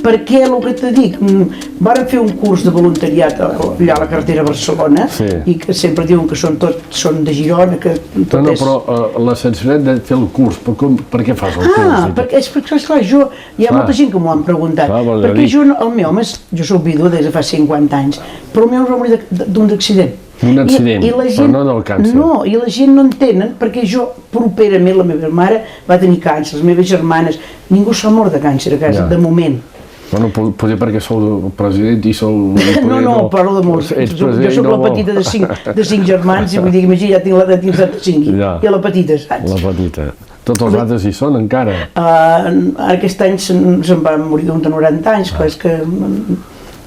Perquè, el que te dic, vàrem fer un curs de voluntariat allà a la carretera a Barcelona, i que sempre diuen que són de Girona, que tot és... No, però la sensibilitat de fer el curs, per què fas el curs? Perquè, esclar, hi ha molta gent que m'ho han preguntat, perquè el meu home, jo soc vídua des de fa 50 anys, però el meu va morir d'un accident. Un accident, però no del càncer. No, i la gent no entenen, perquè jo, properament, la meva mare va tenir càncer, les meves germanes, ningú s'ha mort de càncer a casa, de moment. Bueno, potser perquè sou el president i sou... No, parlo de molts. Jo soc la petita de 5 germans i vull dir que imagina, ja tinc l'edat de 75 i la petita, saps? La petita. Tots els altres hi són encara? Aquest any se'n va morir d'un de 90 anys, clar, és que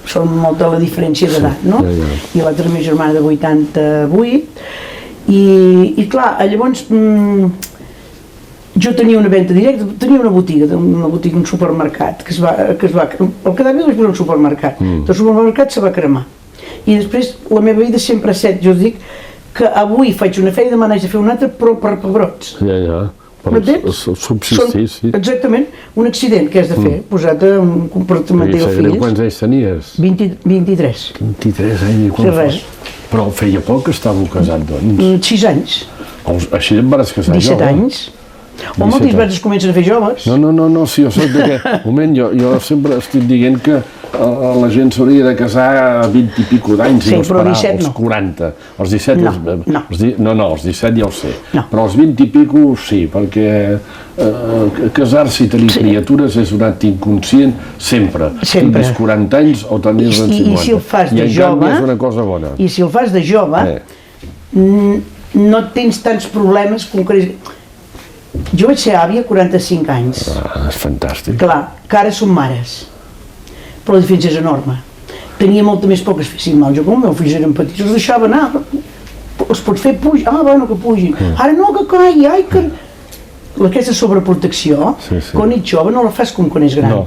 són molta la diferència d'edat, no? I l'altra meva germana de 88, i clar, llavors... Jo tenia una venda directa, tenia una botiga, un supermercat, que es va... El cadàver vaig veure un supermercat, el supermercat se va cremar. I després la meva vida sempre ha estat, jo dic, que avui faig una feina i demà n'haig de fer una altra, però per pebrots. Per subsistir, sí. Exactament, un accident que has de fer, posat un comportament dels fills. I quants anys tenies? 23. 23 anys, i quan fos? Però feia poc que estàveu casat, doncs? 6 anys. Així em vas casar jo, 17 anys. Home, moltes vegades es comencen a fer joves. No, si jo soc d'aquest moment, jo sempre estic dient que la gent s'hauria de casar a 20 i pico d'anys i no esperar als 40. Els 17, no, els 17 ja ho sé, però els 20 i pico sí, perquè casar-se i tenir criatures és un acte inconscient sempre. Tinguis 40 anys o tenir-ne 50. I si el fas de jove... és una cosa bona. I si el fas de jove, no tens tants problemes com que... Jo vaig ser àvia a 45 anys. És fantàstic. Clar, que ara som mares, però la diferència és enorme. Tenia molta més por que es fessin mal. Jo, com els meus fills eren petits, els deixava anar. Els pots fer pujar? Bueno, que pugin. Ara no, que caigui, ai, que... Aquesta sobreprotecció, quan ets jove no la fas com quan ets gran.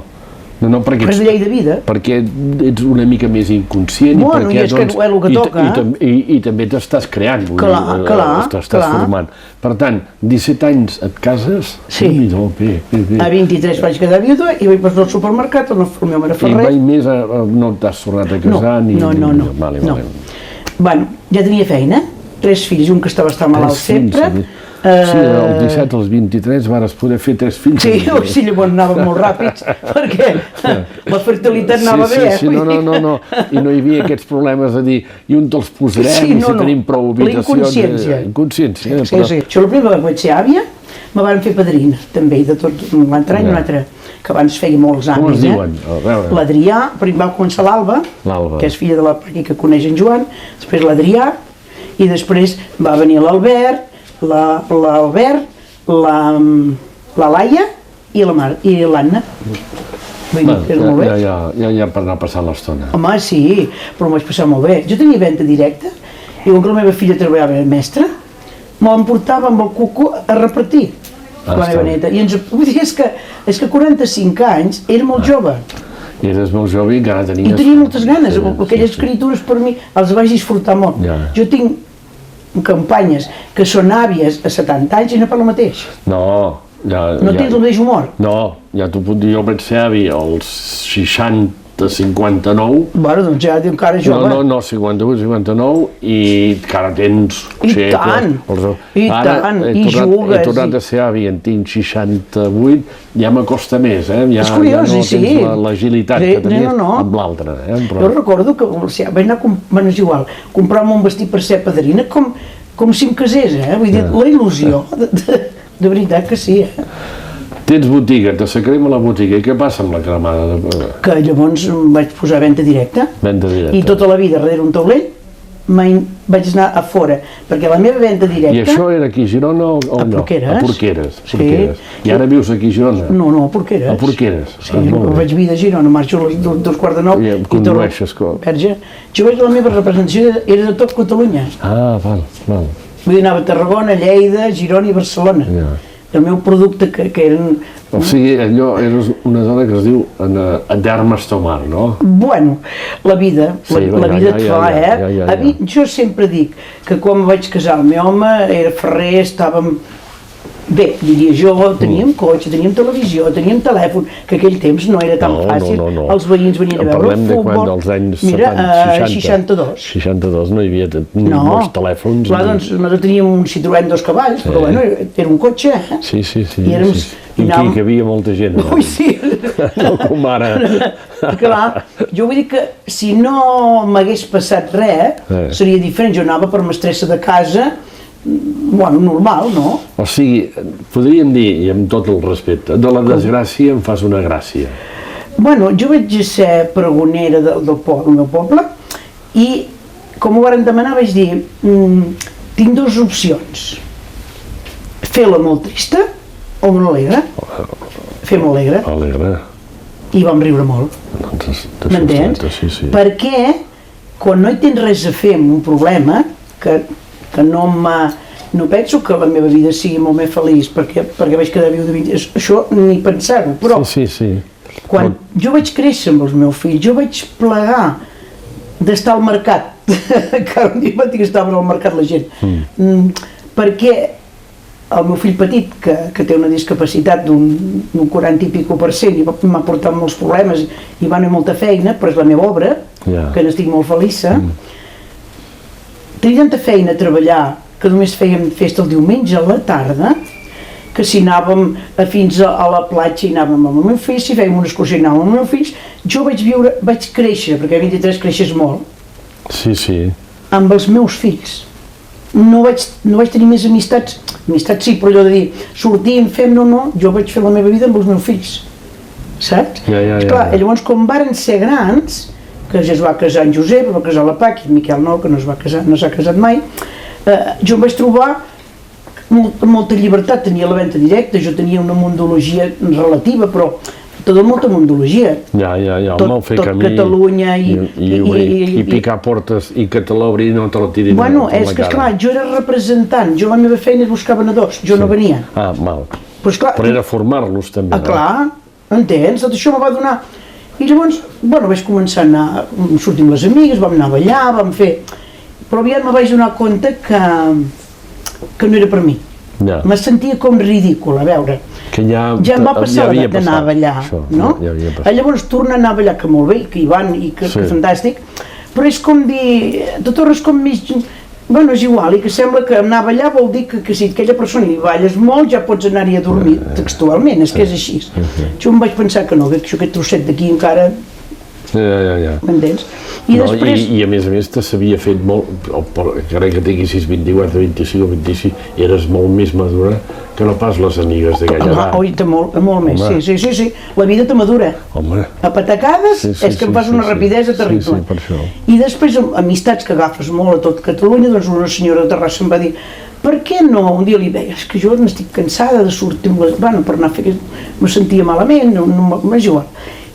No, perquè és de llei de vida. Perquè ets una mica més inconscient i perquè és que és el que toca. I també t'estàs creant, t'estàs formant. Per tant, 17 anys et cases? Sí. A 23 vaig quedar viuda i vaig passar al supermercat, el meu home era ferrer. I mai més no t'has tornat a casar? No. Bueno, ja tenia feina, 3 fills, un que estava malalt sempre. Sí, dels 17 als 23 vares poder fer 3 fills. Sí, llavors anàvem molt ràpids, perquè la fertilitat anava bé. Sí, no, i no hi havia aquests problemes de dir i on te'ls posarem i si tenim prou habitacions. La inconsciència. Sí. Jo la primera que vaig ser àvia, me van fer padrina, també, de tot un altre any, un altre, que abans feia molts anys. Com es diuen? L'Adrià, primer va començar l'Alba, que és filla de la que coneix en Joan, després l'Adrià, i després va venir l'Albert, l'Albert, la Laia i l'Anna. Vull dir que és molt bé. Ja per anar passant l'estona. Home, sí, però m'ho vaig passar molt bé. Jo tenia venda directa i com que la meva filla treballava de mestra, me'n portava amb el cuco a repartir la meva neta. I vull dir, és que 45 anys era molt jove. Eres molt jove i encara tenies... I tenia moltes ganes, aquelles escritures per mi els vaig disfrutar molt. Jo tinc campanyes que són àvies a 70 anys i no per el mateix. No tens el mateix humor. No, ja t'ho puc dir, jo vaig ser avi als 59. Bueno, doncs ja encara jove. No, 58, 59 i encara tens... I tant, i jugues. He tornat a ser avi, en tinc 68, ja m'acosta més, És curiós, ja no tens l'agilitat que tenies amb l'altre. Jo recordo que vaig anar a comprar-me un vestit per ser padrina com si em casés, vull dir, la il·lusió, de veritat que sí. Tens botiga, te sacrem a la botiga, i què passa amb la cremada? Que llavors vaig posar venda directa. I tota la vida darrere un taulell vaig anar a fora, perquè la meva venda directa... I això era aquí a Girona o no? A Porqueres. I ara vius aquí a Girona? No, a Porqueres. A Porqueres. Sí, vaig vir de Girona, marxo a les 2:15 i condueixes. Jo veig la meva representació era de tot Catalunya. Val. Vull dir, anava a Tarragona, Lleida, Girona i Barcelona. El meu producte que eren... O sigui, allò eres una dona que es diu d'armes tomar, no? Bueno, la vida et fa, Jo sempre dic que quan vaig casar el meu home era ferrer, estàvem Bé, diria jo, teníem cotxe, teníem televisió, teníem telèfon, que aquell temps no era tan fàcil. Els veïns venien a veure el futbol. Parlem de quan, dels anys 62. 62 no hi havia molts telèfons. Clar, doncs nosaltres teníem un Citroën 2 cavalls, però bueno, era un cotxe, eh? Sí. I aquí hi havia molta gent. Ui, sí. No com ara. Clar, jo vull dir que si no m'hagués passat res, seria diferent. Jo anava per mestressa de casa, bueno, normal, no? O sigui, podríem dir, i amb tot el respecte, de la desgràcia en fas una gràcia. Bueno, jo vaig ser pregonera del meu poble i, com ho varen demanar, vaig dir, tinc dues opcions. Fer-la molt trista o molt alegre. Fer molt alegre. Alegre. I vam riure molt. M'entens? Sí. Perquè quan no hi tens res a fer amb un problema, que no penso que la meva vida sigui molt més feliç perquè vaig quedar viu de 20 anys, això ni pensar-ho, però quan jo vaig créixer amb els meus fills, jo vaig plegar d'estar al mercat, que un dia matí estaven al mercat la gent, perquè el meu fill petit, que té una discapacitat d'un 40 i pico % i m'ha portat molts problemes i va anar molta feina, però és la meva obra, que n'estic molt feliça. Tenia tanta feina a treballar que només fèiem festa el diumenge a la tarda, que si anàvem fins a la platja i anàvem amb el meu fill, si fèiem una excursió i anàvem amb el meu fill, jo vaig créixer, perquè a 23 creixes molt, amb els meus fills. No vaig tenir més amistats sí, però allò de dir, sortim, fem, no, jo vaig fer la meva vida amb els meus fills, saps? Esclar, llavors, com varen ser grans, que ja es va casar en Josep, es va casar la Pac, i en Miquel no, que no s'ha casat mai, jo em vaig trobar molta llibertat, tenia la venda directa, jo tenia una mundologia relativa, però tot molta mundologia. Tot Catalunya i picar portes i que te l'obri i no te la tirin a la cara. Bueno, és que esclar, jo era representant, jo la meva feina és buscar venedors, jo no venia. Però era formar-los també. Clar, entens? Tot això me va donar. I llavors, bueno, vaig començar a anar, sortir amb les amigues, vam anar a ballar, vam fer... Però aviat me vaig donar compte que no era per mi. Me sentia com ridícul, a veure. Ja em va passar d'anar a ballar, no? Llavors tornar a anar a ballar, que molt bé, que hi van i que fantàstic, però és com dir... Tot és com mig... Bueno, és igual, i que sembla que anar a ballar vol dir que si aquella persona hi balles molt ja pots anar-hi a dormir textualment, és que és així. Jo em vaig pensar que no, que aquest trosset d'aquí encara... M'entens? I a més te s'havia fet molt, encara que tinguessis 24, 25 o 26, eres molt més madura que no pas les amigues d'aquella edat. Oi, molt més, sí. La vida te madura. A patacades és que em fas una rapidesa terrible. I després, amistats que agafes molt a tot Catalunya, doncs una senyora de Terrassa em va dir per què no? Un dia li deia, és que jo n'estic cansada de sortir amb les... Bueno, per anar a fer... Me sentia malament, m'és igual.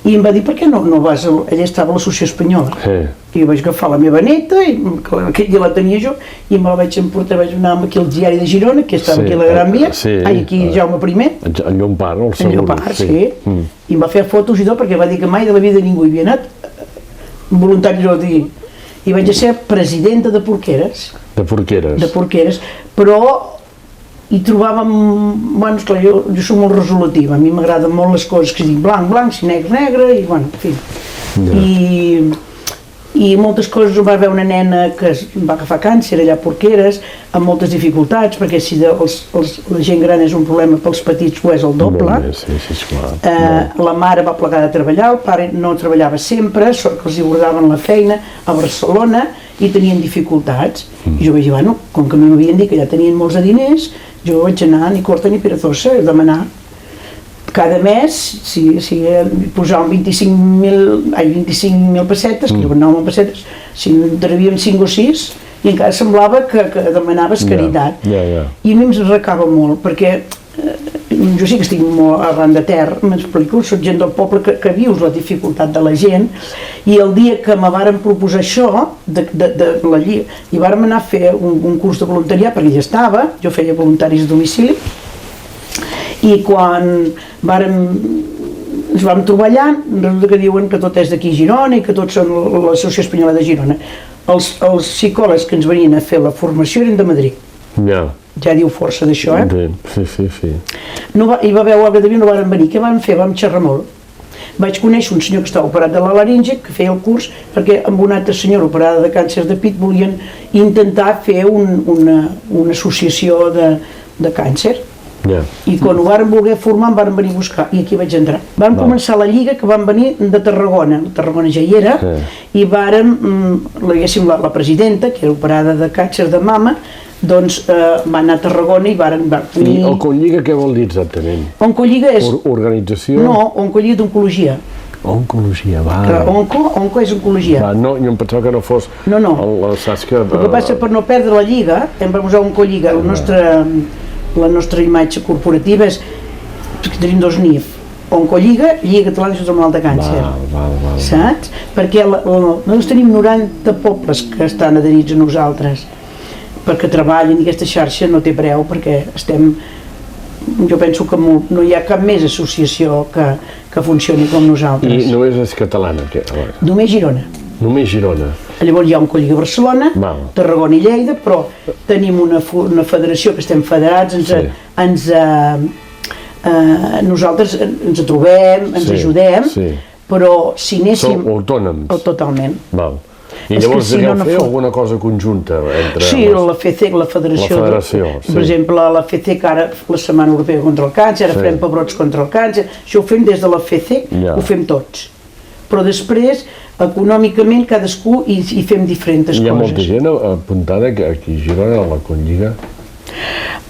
I em va dir, per què no vas... Ella estava a l'Associació Espanyola. I vaig agafar la meva neta, aquell dia la tenia jo, i me la vaig emportar, vaig anar aquí al diari de Girona, que estava aquí a la Gran Via, aquí Jaume I. En Llompart, el seu grup. En Llompart, sí. I em va fer fotos i tot, perquè va dir que mai de la vida ningú hi havia anat. Voluntari jo dir. I vaig ser presidenta de Porqueres. De Porqueres, però hi trobàvem, bueno, esclar, jo soc molt resolutiva, a mi m'agraden molt les coses que dic blanc, si negre, i bueno, en fi. I moltes coses, va haver una nena que va agafar càncer allà a Porqueres, amb moltes dificultats, perquè si la gent gran és un problema pels petits ho és el doble. La mare va plegar de treballar, el pare no treballava sempre, sort que els hi abordaven la feina a Barcelona i tenien dificultats. I jo vaig dir, bueno, com que a mi m'havien dit que ja tenien molts diners, jo vaig anar ni corta ni perezosa a demanar cada mes, si posàvem 25.000 pessetes, que eren 9 pessetes, si en rebíem 5 o 6, i encara semblava que demanaves caritat. I a mi em recava molt, perquè jo sí que estic molt arran de terra, m'explico, soc gent del poble que vius la dificultat de la gent, i el dia que me varen proposar això, i vàrem anar a fer un curs de voluntariat, perquè ja estava, jo feia voluntaris a domicili, i quan ens vam trobar allà, resulta que diuen que tot és d'aquí a Girona i que tots són l'Associació Espanyola de Girona. Els psicòlegs que ens venien a fer la formació eren de Madrid. ja diu força d'això, Sí. Hi va haver obra de vi, no van venir. Què van fer? Vam xerrar molt. Vaig conèixer un senyor que estava operat de la laringe, que feia el curs, perquè amb una altra senyora operada de càncer de pit volien intentar fer una associació de càncer. I quan ho varen voler formar em varen venir a buscar i aquí vaig entrar. Vam començar la lliga, que van venir de Tarragona, Tarragona ja hi era, i vàrem, la presidenta, que era operada de càncer de mama, doncs va anar a Tarragona i varen venir... I Oncolliga què vol dir exactament? Oncolliga és... Organització? No, Oncolliga d'oncologia. Oncologia, va. Onco és oncologia. No, jo em pensava que no fos... No. Saps que... El que passa, per no perdre la lliga, hem de posar Oncolliga. La nostra imatge corporativa és que tenim dos NIF. Oncolliga, Lliga Catalana contra el Malalt de Càncer. Saps? Perquè nosaltres tenim 90 pobles que estan adherits a nosaltres, perquè treballen i aquesta xarxa no té preu, perquè estem... Jo penso que no hi ha cap més associació que funcioni com nosaltres. I només és catalana? Només Girona. Només Girona. Llavors hi ha Oncolliga Barcelona, Tarragona i Lleida, però tenim una federació que estem federats, nosaltres ens trobem, ens ajudem, però si anéssim... Sou autònoms? Totalment. I llavors deveu fer alguna cosa conjunta entre... Sí, la FECEC, la federació. Per exemple, la FECEC ara, la Setmana Europea contra el Càncer, ara farem pebrots contra el càncer, això ho fem des de la FECEC, ho fem tots. Però després, econòmicament, cadascú hi fem diferents coses. Hi ha molta gent apuntada aquí a Girona, a la Conlliga?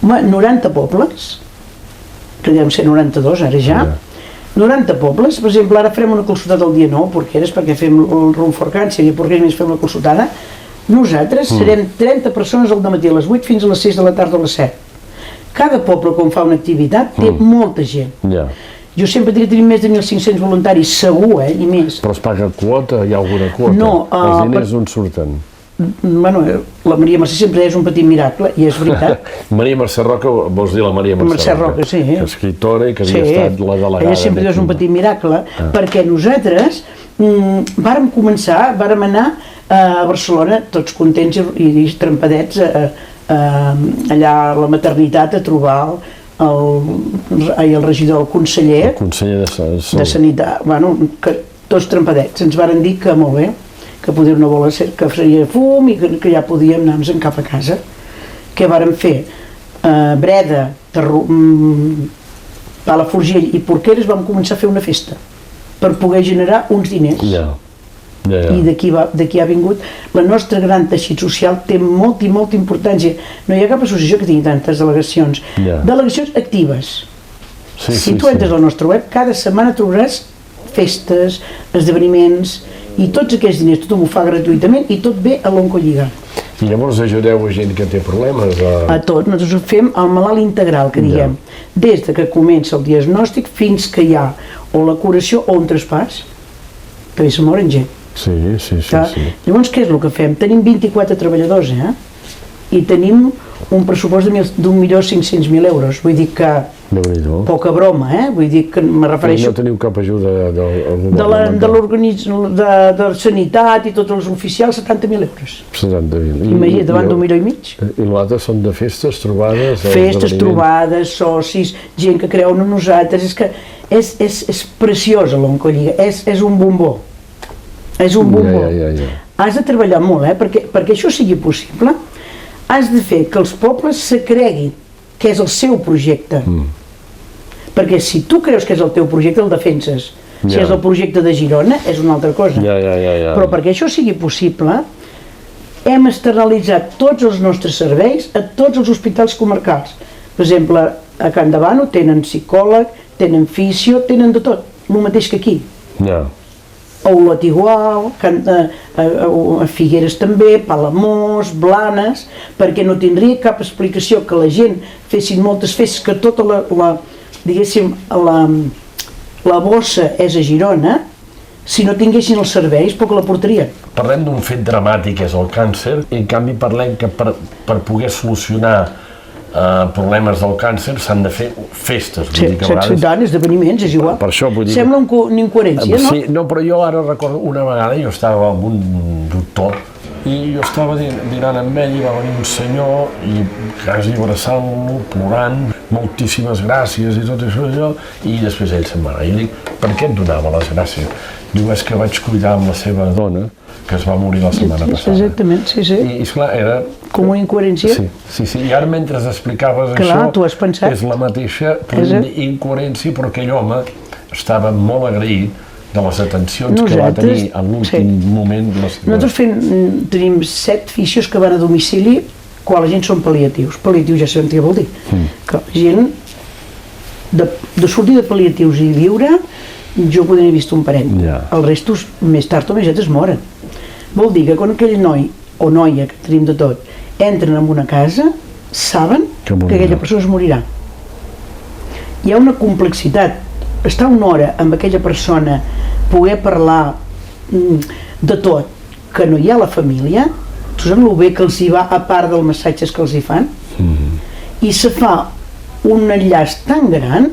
90 pobles, que deuen ser 92 ara ja, 90 pobles. Per exemple, ara farem una consultada el dia 9, Porqueres, perquè fem el Run for Càncer i a Porqueres més fem la consultada. Nosaltres serem 30 persones al dematí, a les 8 fins a les 6 de la tarda a les 7. Cada poble, quan fa una activitat, té molta gent. Jo sempre dic que tenim més de 1.500 voluntaris, segur, i més. Però es paga quota? Hi ha alguna quota? No. Els diners on surten? Bueno, la Maria Mercè sempre és un petit miracle, i és veritat. Maria Mercè Roca, vols dir la Maria Mercè Roca? Sí. Escriptora i que havia estat la delegada. Ella sempre és un petit miracle, perquè nosaltres vàrem anar a Barcelona, tots contents i trempadets, allà a la maternitat a trobar el regidor, el conseller de Sanitat, tots trempadets. Ens varen dir que molt bé, que podia una bola que feia fum i que ja podíem anar-nos cap a casa. Què vàrem fer? Breda, Palafrugell i Porqueres vam començar a fer una festa per poder generar uns diners. I d'aquí ha vingut. La nostra gran teixit social té molta i molta importància. No hi ha cap associació que tingui tantes delegacions. Delegacions actives. Si tu entres al nostre web, cada setmana trobaràs festes, esdeveniments, i tots aquests diners tothom ho fa gratuïtament i tot ve a l'Oncolliga. I llavors ajudeu a gent que té problemes? A tot. Nosaltres fem el malalt integral, que diguem. Des que comença el diagnòstic fins que hi ha o la curació o un traspàs, que bé se moren gent. Sí. Llavors, què és el que fem? Tenim 24 treballadors, i tenim un pressupost d'1.500.000 euros. Vull dir que poca broma, vull dir que me refereixo... No teniu cap ajuda del govern? De sanitat i tots els oficials, 70.000 euros. 70.000. Imagina't, davant d'1,5 milió. I l'altre són de festes, trobades? Festes, trobades, socis, gent que creuen en nosaltres. És que és preciosa l'Oncolliga, és un bombó. És un bombó. Has de treballar molt, perquè això sigui possible. Has de fer que els pobles se creguin que és el seu projecte. Perquè si tu creus que és el teu projecte, el defenses. Si és el projecte de Girona, és una altra cosa. Però perquè això sigui possible, hem externalitzat tots els nostres serveis a tots els hospitals comarcals. Per exemple, a Can Davano tenen psicòleg, tenen fisio, tenen de tot, el mateix que aquí. A Olot igual, a Figueres també, Palamós, Blanes, perquè no tindria cap explicació que la gent fessin moltes festes, que tota la bossa és a Girona, si no tinguessin els serveis, poc la portarien. Parlem d'un fet dramàtic, és el càncer, i en canvi parlem que per poder solucionar problemes del càncer s'han de fer festes. Sí, esdeveniments, és igual. Sembla una incoherència, no? Sí, no, però jo ara recordo una vegada, jo estava amb un doctor I jo estava dinant amb ell i va venir un senyor i quasi abraçant-lo, plorant, moltíssimes gràcies i tot això, i després ell se'n va anar. I dic, per què et donava les gràcies? Diu, és que vaig cuidar amb la seva dona, que es va morir la setmana passada. Exactament, sí. I esclar, era... Com una incoherència. Sí. I ara mentre explicaves això, tu has pensat. És la mateixa incoherència, però aquell home estava molt agraït de les atencions que va tenir en l'últim moment. Nosaltres tenim 7 fisios que van a domicili quan la gent són pal·liatius. Pal·liatius ja sabem què vol dir. Que la gent, de sortir de pal·liatius i viure, jo podria haver vist un parell. Els restos, més tard o més es moren. Vol dir que quan aquell noi o noia, que tenim de tot, entren en una casa, saben que aquella persona es morirà. Hi ha una complexitat. Estar una hora amb aquella persona, poder parlar de tot, que no hi ha la família, tu saps el bé que els hi va a part dels massatges que els hi fan? I se fa un enllaç tan gran,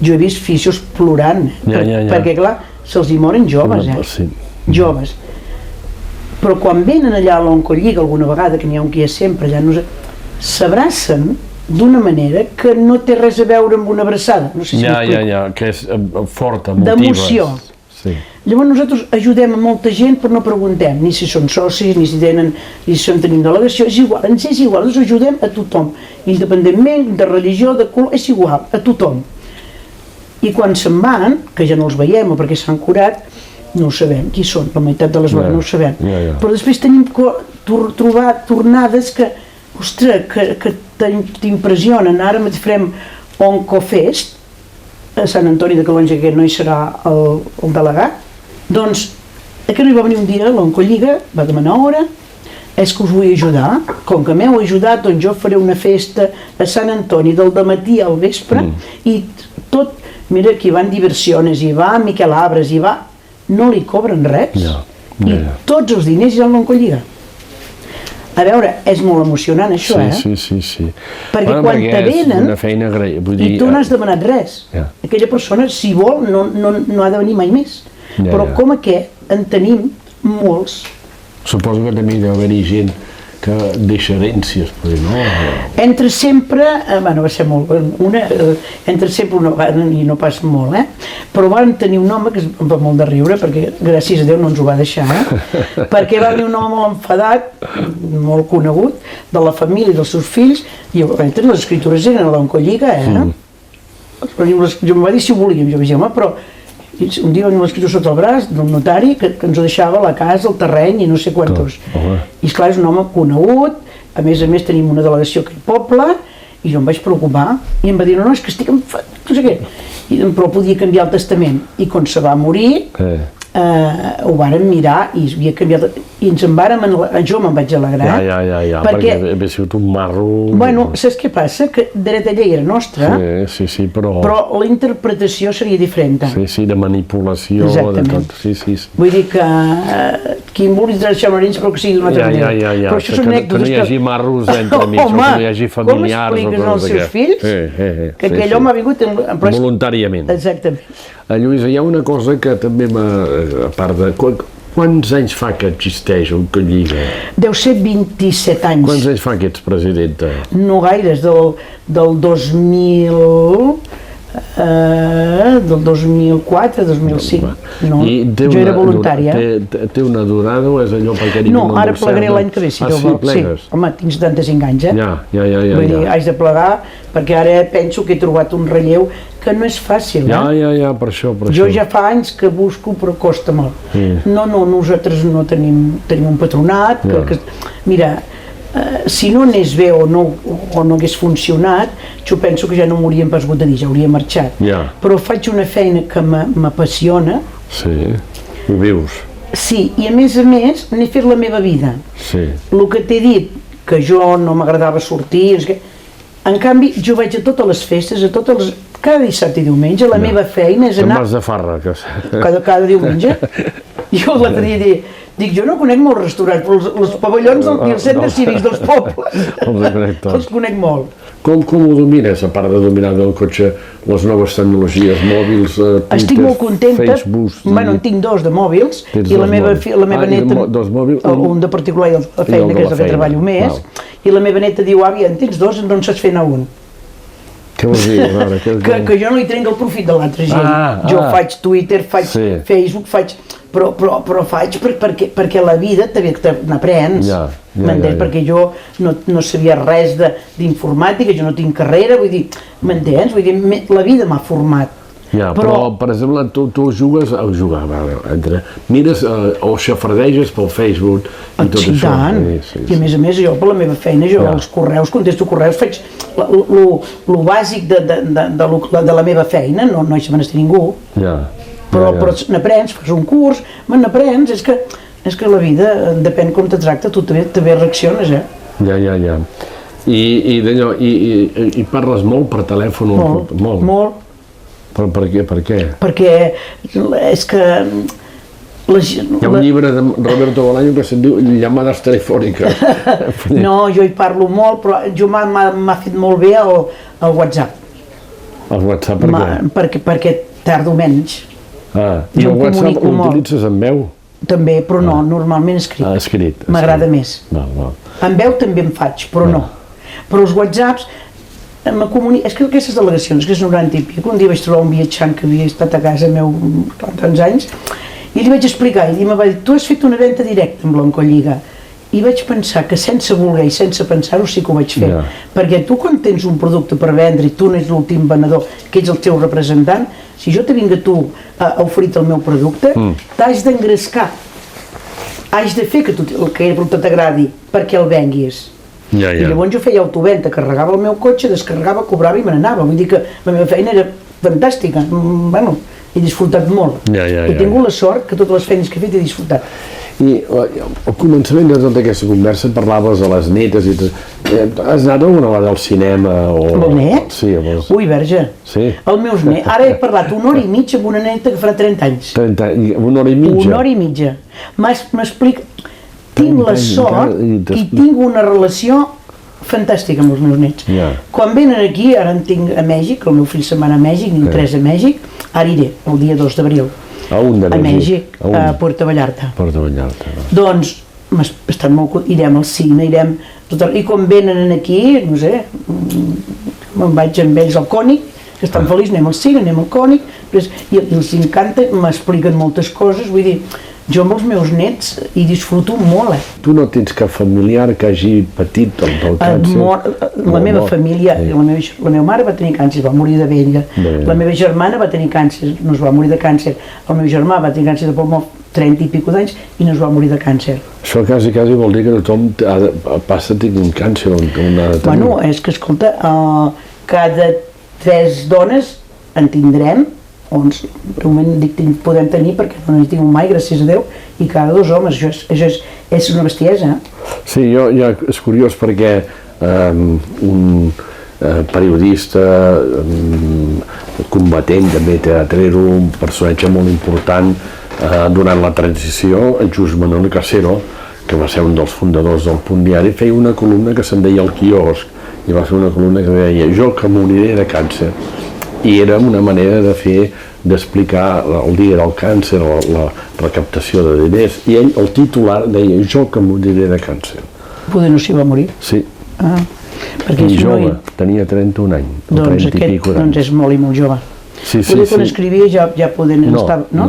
jo he vist fisios plorant, perquè clar, se'ls hi moren joves, joves. Però quan venen allà a l'Oncolliga alguna vegada, que n'hi ha un que hi ha sempre allà, s'abracen d'una manera que no té res a veure amb una abraçada. No sé si m'explico. Que és forta, emotiva. D'emoció. Llavors nosaltres ajudem a molta gent però no preguntem ni si són socis, ni si tenim delegació, és igual, ens és igual, ens ajudem a tothom, independentment de religió, de color, és igual, a tothom. I quan se'n van, que ja no els veiem o perquè s'han curat, no ho sabem qui són, la meitat de les vegades no ho sabem. Però després tenim trobat tornades que, ostres, que t'impressionen. Ara farem Oncofest a Sant Antoni de Calonge, que no hi serà el delegat. Doncs aquest noi va venir un dia a l'Oncolliga, va demanar hora, és que us vull ajudar, com que m'heu ajudat, doncs jo faré una festa a Sant Antoni del dematí al vespre i tot, mira, aquí van diversiones, hi va Miquel Abres, hi va, no li cobren res i tots els diners hi ha a l'Oncolliga. A veure, és molt emocionant això, Sí. Perquè quan te venen i tu no has demanat res, aquella persona, si vol, no ha de venir mai més. Però com aquest en tenim molts. Suposo que també hi deu haver-hi gent que deixa herències, no? Entra sempre, bueno, va ser molt, entra sempre una vegada, i no pas molt, però van tenir un home que em va molt de riure, perquè gràcies a Déu no ens ho va deixar, perquè va venir un home molt enfadat, molt conegut, de la família i dels seus fills, i les escritures eren a l'Oncolliga, jo em va dir si ho volíem, jo vaig dir, home, però un dia va venir l'escriptor sota el braç d'un notari que ens ho deixava la casa, el terreny i no sé quantos. I esclar, és un home conegut, a més tenim una delegació aquí al poble, i jo em vaig preocupar, i em va dir, no, és que estic enfadat, no sé què, però podia canviar el testament. I quan se va morir, ho vàrem mirar i havia canviat, i ens en vàrem, jo me'n vaig alegrar. Perquè havia sigut un marro... Bueno, saps què passa? Que dreta llei era nostra, però la interpretació seria diferent. Sí, de manipulació, de tot, sí. Vull dir que qui em vulgui deixar marins però que sigui d'una altra manera. Però això són anècdotes que no hi hagi marros entre amics, que no hi hagi familiars... Com expliques als seus fills que aquell home ha vingut... Voluntàriament. Exactament. Lluïsa, hi ha una cosa que també a part de... Quants anys fa que existeix Oncolliga? Deu ser 27 anys. Quants anys fa que ets presidenta? No gaires, del 2000... del 2004, 2005. No, jo era voluntària. Té una durada o és allò perquè... No, ara plegaré l'any que ve, si jo vol. Sí, home, tinc 75 anys, Vull dir, haig de plegar perquè ara penso que he trobat un relleu que no és fàcil, per això. Jo ja fa anys que busco, però costa molt. No, nosaltres no tenim un patronat, mira, si no anés bé o no hagués funcionat, jo penso que ja no m'hauríem pas hagut de dir, ja hauria marxat. Però faig una feina que m'apassiona. Sí, ho vius. Sí, i a més n'he fet la meva vida. El que t'he dit, que jo no m'agradava sortir, en canvi jo vaig a totes les festes, cada dissabte i diumenge, la meva feina és anar... Te'n vas de farra. Cada diumenge. Jo l'altre dia Dic, jo no conec molts restaurants, però els pavellons i els centres cívics dels pobles els conec molt. Com ho domines, a part de dominar del cotxe, les noves tecnologies, mòbils, Twitter, estic molt contenta. Facebook... Bueno, en tinc dos de mòbils, i la meva neta, un de particular i la feina, que és el que treballo més, i la meva neta diu, àvia, en tens dos, no en saps fer anar un. Què vols dir? Que jo no li trenc el profit de l'altra gent. Jo faig Twitter, faig Facebook, però faig perquè la vida també n'aprens, m'entens? Perquè jo no sabia res d'informàtica, jo no tinc carrera, vull dir, m'entens? Vull dir, la vida m'ha format. Però, per exemple, tu jugues, mires o xafardeges pel Facebook i tot això. I tant, i a més, jo per la meva feina, jo els correus, contesto correus, faig lo bàsic de la meva feina, no hi se menester ningú, però n'aprens, fas un curs, n'aprens, és que la vida depèn com te tracta, tu també reacciones, Ja. I parles molt per telèfon? Molt. Però per què? Perquè és que... Hi ha un llibre de Roberto Bolaño que se'n diu Llamades telefòniques. No, jo hi parlo molt, però jo m'ha fet molt bé el WhatsApp. El WhatsApp per què? Perquè tardo menys. I el WhatsApp l'utilitzes en veu? També, però no, normalment escrit. Escrit. M'agrada més. En veu també en faig, però no. Però els WhatsApps... És que aquestes delegacions, que és 90 i pico, un dia vaig trobar un viatjant que havia estat a casa meu tants anys, i li vaig explicar, i em va dir, tu has fet una venda directa amb l'Oncolliga. I vaig pensar que sense voler i sense pensar-ho sí que ho vaig fer. Perquè tu quan tens un producte per vendre i tu n'ets l'últim venedor, que ets el teu representant, si jo te vinc a tu a oferir-te el meu producte, t'has d'engrescar. Haig de fer que el producte t'agradi perquè el venguis. I llavors jo feia autoventa, carregava el meu cotxe, descarregava, cobrava i me n'anava. Vull dir que la meva feina era fantàstica. Bueno, he disfrutat molt. He tingut la sort que totes les feines que he fet he disfrutat. I al començament de tota aquesta conversa parlaves de les netes i tot. Has anat alguna vegada al cinema? Amb el net? Sí, Ui, verge. Els meus nets. Ara he parlat una hora i mitja amb una neta que farà 30 anys. 30 anys? Una hora i mitja? Una hora i mitja. M'explica... Tinc la sort i tinc una relació fantàstica amb els meus nets. Quan venen aquí, ara en tinc a Mèxic, el meu fill se'n va anar a Mèxic, n'hi 3 a Mèxic, ara iré, el dia 2 d'abril. A on de Mèxic? A Puerto Vallarta. Doncs, irem al cine, i quan venen aquí, no sé, me'n vaig amb ells al Cònic, que estan feliços, anem al cine, anem al Cònic, i els encanta, m'expliquen moltes coses, vull dir, jo amb els meus nets hi disfruto molt. Tu no tens cap familiar que hagi patit el càncer? La meva família, la meva mare va tenir càncer, va morir de vella. La meva germana va tenir càncer, no es va morir de càncer. El meu germà va tenir càncer de pulmó 30 i pico d'anys i no es va morir de càncer. Això quasi vol dir que tothom passa a tenir un càncer. Bueno, és que, escolta, cada 3 dones en tindrem, de moment dic podem tenir perquè no n'hi tinc mai, gràcies a Déu, i cada 2 homes, això és una bestiesa. Sí, és curiós perquè un periodista, combatent, també teatrero, un personatge molt important durant la transició, en Just Manuel Casero, que va ser un dels fundadors del Punt Diari, feia una columna que se'n deia El quiosc, i va fer una columna que deia jo que moriré de càncer. I era una manera d'explicar el dia del càncer, la recaptació de diners, i ell, el titular, deia jo que moriré de càncer. Poder no s'hi va morir? Sí. I jove, tenia 31 anys. Doncs és molt i molt jove. Poder quan escrivia ja poder estar... No,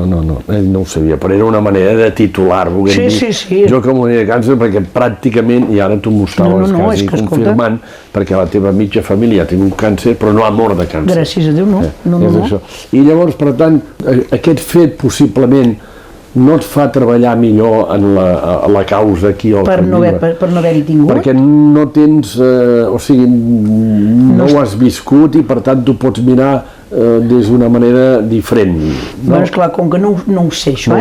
ell no ho sabia, però era una manera de titular, volguem dir, jo que moriré de càncer, perquè pràcticament, i ara tu m'ho estaves quasi confirmant, perquè la teva mitja família ha tingut càncer, però no ha mort de càncer. Gràcies a Déu, no. I llavors, per tant, aquest fet possiblement no et fa treballar millor en la causa aquí al Camp. Per no haver-hi tingut? Perquè no tens, o sigui, no ho has viscut i per tant tu pots mirar des d'una manera diferent. Bé, esclar, com que no ho sé això,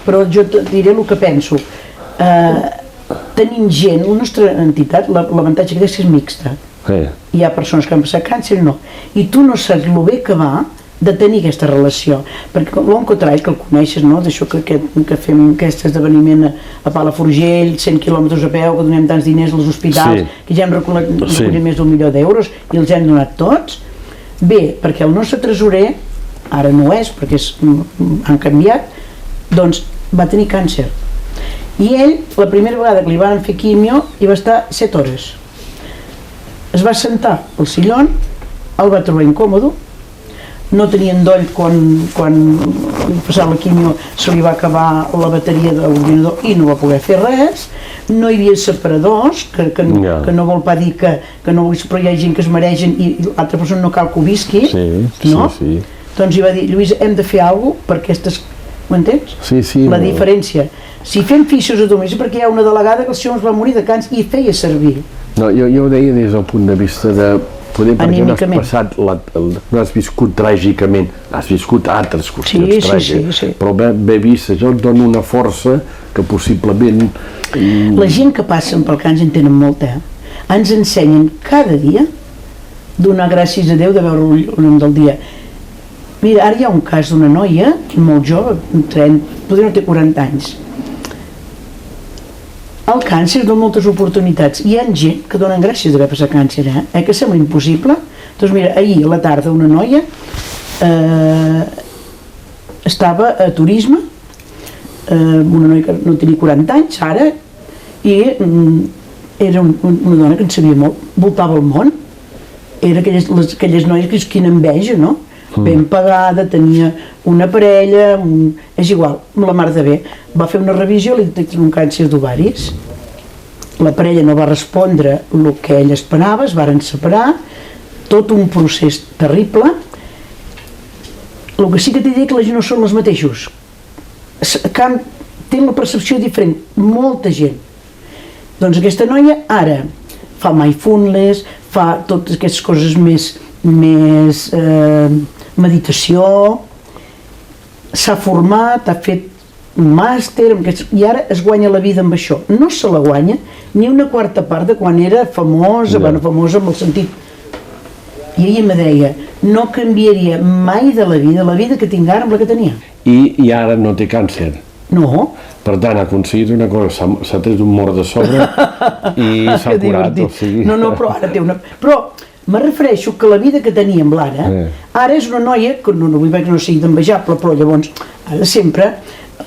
però jo et diré el que penso. Tenim gent, la nostra entitat, l'avantatge que té és mixta. Hi ha persones que han passat càncer i no. I tu no saps el bé que va de tenir aquesta relació, perquè l'Oncotrai, que el coneixes, no? D'això que fem aquest esdeveniment a Palafrugell, 100 quilòmetres a peu, que donem tants diners als hospitals, que ja hem recollit més d'1 milió d'euros i els hem donat tots. Bé, perquè el nostre tresorer, ara no és, perquè han canviat, doncs va tenir càncer. I ell, la primera vegada que li van fer quimio, hi va estar 7 hores. Es va sentar al sillón, el va trobar incòmodo, no tenia endoll quan passava la quimio, se li va acabar la bateria de l'ordinador i no va poder fer res, no hi havia separadors, que no vol pas dir que no, però hi ha gent que es mereixen i l'altra persona no cal que ho visqui, no? Doncs hi va dir, Lluïsa, hem de fer alguna cosa per aquestes, ho entens? La diferència. Si fem fixos a domicili, perquè hi ha una delegada que el senyor es va morir de càncer i feia servir. No, jo ho deia des del punt de vista de poder, perquè no has passat, no has viscut tràgicament, has viscut altres qüestions tràgiques, però ben vist, això et dona una força que possiblement... La gent que passen pel càncer en tenen molta, ens ensenyen cada dia donar gràcies a Déu de veure el llum del dia. Mira, ara hi ha un cas d'una noia, molt jove, potser no té 40 anys. El càncer dona moltes oportunitats. Hi ha gent que donen gràcies d'haver passat càncer, que sembla impossible. Doncs mira, ahir a la tarda una noia estava a turisme, una noia que no tenia 40 anys ara, i era una dona que en sabia molt, voltava el món. Era aquelles noies que és quina enveja, no? Ben pagada, tenia una parella, és igual, la mar de bé. Va fer una revisió, li detecten un càncer d'ovaris. La parella no va respondre el que ell esperava, es varen separar, tot un procés terrible. El que sí que t'he dit que la gent no són els mateixos. Tenen la percepció diferent, molta gent. Doncs aquesta noia ara fa mindfulness, fa totes aquestes coses més meditació, s'ha format, ha fet un màster, i ara es guanya la vida amb això. No se la guanya ni una quarta part de quan era famosa, famosa en el sentit. I ella me deia, no canviaria mai de la vida que tinc ara amb la que tenia. I ara no té càncer? No. Per tant, ha aconseguit una cosa, s'ha tret un mort de sobre i s'ha curat, o sigui... No, però ara té una... Però me refereixo que la vida que tenia amb l'ara, ara és una noia, que no vull dir que no sigui d'envejable, però llavors, ara sempre,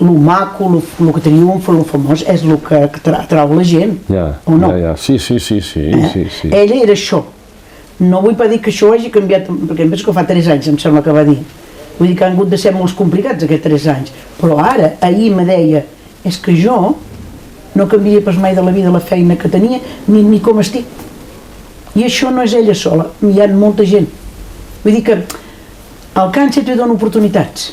el maco, el que triomfa, el famós, és el que atrau la gent, o no? Sí. Ella era això. No vull pas dir que això hagi canviat, perquè em penso que fa 3 anys, em sembla que va dir. Vull dir que han hagut de ser molts complicats aquests 3 anys. Però ara, ahir me deia, és que jo no canviaria pas mai de la vida la feina que tenia, ni com estic. I això no és ella sola, hi ha molta gent. Vull dir que el càncer te dona oportunitats.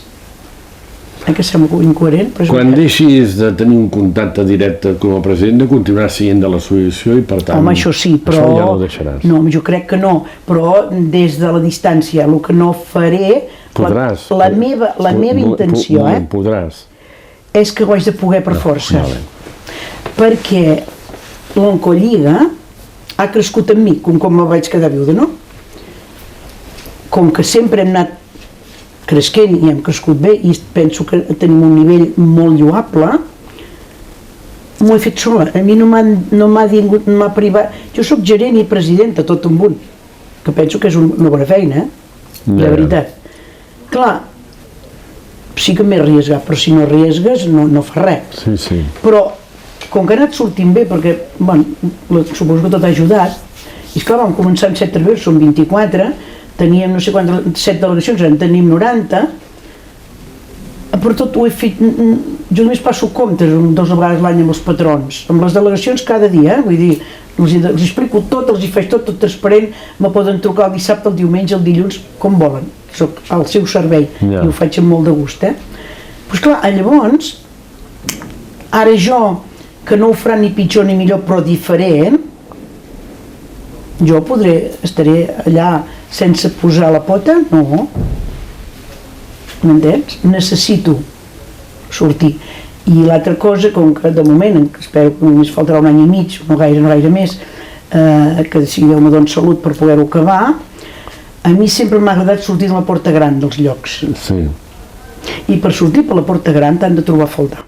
Que sembla incoherent, però és quan deixis de tenir un contacte directe com a president, continuaràs sent de l'associació i per tant... Home, això sí, però... Això ja no ho deixaràs. No, jo crec que no, però des de la distància, el que no faré... Podràs. La meva intenció, Podràs. És que ho haig de poder per força. Perquè l'Oncolliga ha crescut amb mi, com me vaig quedar viuda, no? Com que sempre hem anat cresquent i hem crescut bé i penso que tenim un nivell molt lloable, m'ho he fet sola. A mi no m'ha privat. Jo soc gerent i presidenta tot un munt, que penso que és una bona feina, la veritat. Clar, sí que m'he arriesgat, però si no arriesgues no fa res. Però com que ha anat sortint bé, perquè suposo que tot ha ajudat, i esclar, vam començar amb 7 treballadors, són 24, teníem no sé quantes, 7 delegacions, ara en tenim 90, però tot ho he fet, jo només passo comptes 2 vegades l'any amb els patrons, amb les delegacions cada dia, vull dir, els explico tot, els hi faig tot transparent, me poden trucar el dissabte, el diumenge, el dilluns, com volen, soc al seu servei, i ho faig amb molt de gust, Però esclar, llavors, ara jo, que no ho farà ni pitjor ni millor, però diferent, jo estaré allà sense posar la pota? No. M'entens? Necessito sortir. I l'altra cosa, com que de moment, espero que només faltarà un any i mig, no gaire més, que si Déu me doni salut per poder-ho acabar, A mi sempre m'ha agradat sortir de la porta gran dels llocs. Sí. I per sortir per la porta gran t'han de trobar a faltar.